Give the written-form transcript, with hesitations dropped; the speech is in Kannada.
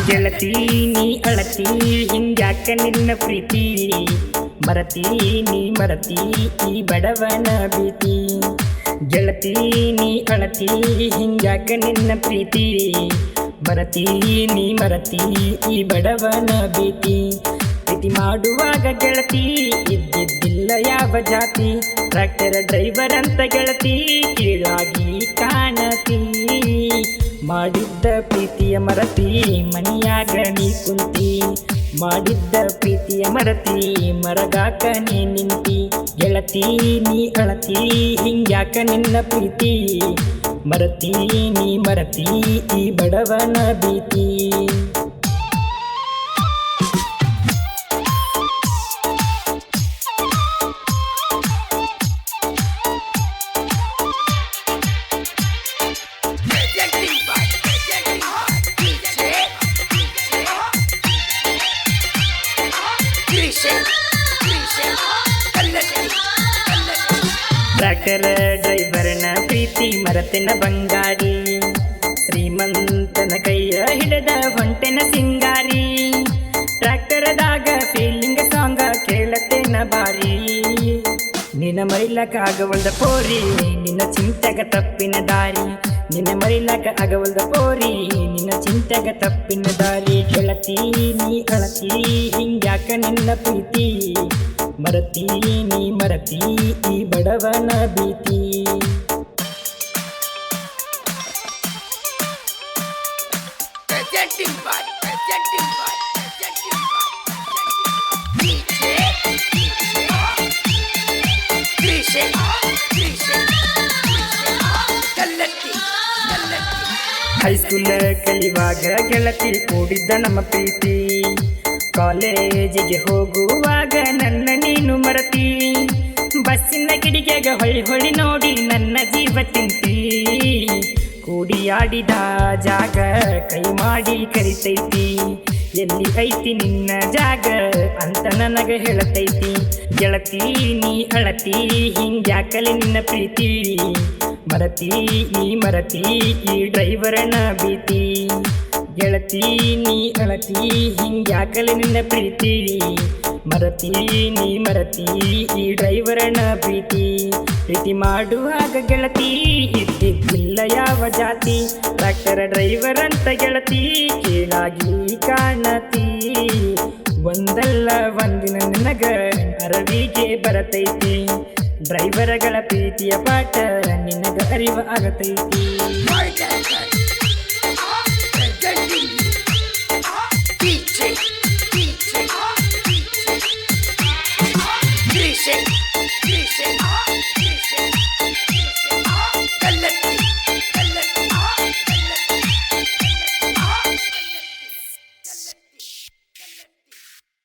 ಗೆಳತಿ ನೀ ಅಳತಿ ಹಿಂಗ್ಯಾಕ ನಿನ್ನ ಪ್ರೀತಿ ಮರತಿ ನೀ ಮರತಿ ಈ ಬಡವನ ಭೀತಿ. ಗೆಳತಿ ನೀ ಅಳತಿ ಹಿಂಗ್ಯಾಕ ನಿನ್ನ ಪ್ರೀತಿ ಮರತಿ ನೀ ಮರತಿ ಈ ಬಡವನ ಭೀತಿ. ಪ್ರೀತಿ ಮಾಡುವಾಗ ಗೆಳತಿ ಇದ್ದಿದ್ದಿಲ್ಲ ಯಾವ ಜಾತಿ, ಟ್ರ್ಯಾಕ್ಟರ್ ಡ್ರೈವರ್ ಅಂತ ಗೆಳತಿ ಕೀಳಾಗಿ ಕಾಣತಿ. ಮಾಡಿದ್ದ ಪ್ರೀತಿಯ ಮರತಿ ಮನಿಯಾಗ ನೀ ಕುಂತಿ, ಮಾಡಿದ್ದ ಪ್ರೀತಿಯ ಮರತಿ ಮರಗಾಕ ನೀ ನಿಂತಿ. ಗೆಳತಿ ನೀ ಅಳತಿ ಹಿಂಗ್ಯಾಕ ನಿನ್ನ ಪ್ರೀತಿ ಮರತಿ ನೀ ಮರತಿ ಈ ಬಡವನ ಭೀತಿ. ಟ್ರ್ಯಾಕ್ಟರ್ ಡ್ರೈವರ್ನ ಪ್ರೀತಿ ಮರತಿನ ಬಂಗಾರಿ, ಶ್ರೀಮಂತನ ಕೈಯ ಹಿಡದ ಹೊಂಟೆನ ಸಿಂಗಾರಿ. ಟ್ರ್ಯಾಕ್ಟರ್ದಾಗ ಫೀಲಿಂಗ್ ಸಾಂಗ ಕೇಳತೇನ ಬಾರಿ, ನಿನ್ನ ಮರಿಲಕ ಆಗವಲ್ದ ಪೋರಿ ನಿನ್ನ ಚಿಂತೆಗ ತಪ್ಪಿನ ದಾರಿ. ನಿನ್ನ ಮರಿಲಕ ಆಗವಲ್ದ ಪೋರಿ ನಿನ್ನ ಚಿಂತೆಗ ತಪ್ಪಿನ ದಾರಿ. ಗೆಳತಿ ನೀ ಅಳತಿ ಹಿಂಗ್ಯಾಕ ನಿನ್ನ ಪ್ರೀತಿ ಮರತಿ ನೀ ಮರತಿ ಈ ಬಡವನ ಭೀತಿ. ಹೈಸ್ಕೂಲ್ ಕಲಿಯುವಾಗ ಗೆಳತಿ ಕೂಡಿದ್ದ ನಮ್ಮ ಪ್ರೀತಿ, ಕಾಲೇಜಿಗೆ ಹೋಗುವಾಗ ನನ್ನ ನೀನು ಮರತಿ. ಬಸ್ಸಿನ ಕಿಡಿಗೆಗ ಹೊಳಿ ಹೊಳಿ ನೋಡಿ ನನ್ನ ಜೀವ ತಿಂತಿ. ಕೂಡಿಯಾಡಿದ ಜಾಗ ಕೈ ಮಾಡಿ ಕರಿತೈತಿ, ಎಲ್ಲಿ ಐತಿ ನಿನ್ನ ಜಾಗ ಅಂತ ನನಗ ಹೇಳತೈತಿ. ಗೆಳತಿ ನೀ ಅಳತಿ ಹಿಂಗ್ಯಾಕಲೆ ನಿನ್ನ ಪ್ರೀತಿ ಮರತಿ ನೀ ಮರತಿ ಈ ಡ್ರೈವರನ ಭೀತಿ. ಗೆಳತಿ ನೀ ಅಳತಿ ಹಿಂಗ್ಯಾಕಲೆ ನಿನ್ನ ಪ್ರೀತಿ ಮರತಿ ನೀ ಮರತಿ ಈ ಡ್ರೈವರನ ಭೀತಿ. ಪ್ರೀತಿ ಮಾಡುವಾಗ ಗೆಳತಿ ಇದ್ದಿದ್ದಿಲ್ಲ ಯಾವ ಜಾತಿ, ಟ್ರ್ಯಾಕ್ಟರ್ ಡ್ರೈವರ್ ಅಂತ ಗೆಳತಿ ಕೀಳಾಗಿ ಕಾಣತಿ. ಒಂದಲ್ಲ ಒಂದಿನ ನಿನಗ ಅರವಿಗೆ ಬರತೈತಿ, ಡ್ರೈವರ್ಗಳ ಪ್ರೀತಿಯ ಪಾಠ ನಿನಗ ಅರಿವ ಆಗತೈತಿ. DJ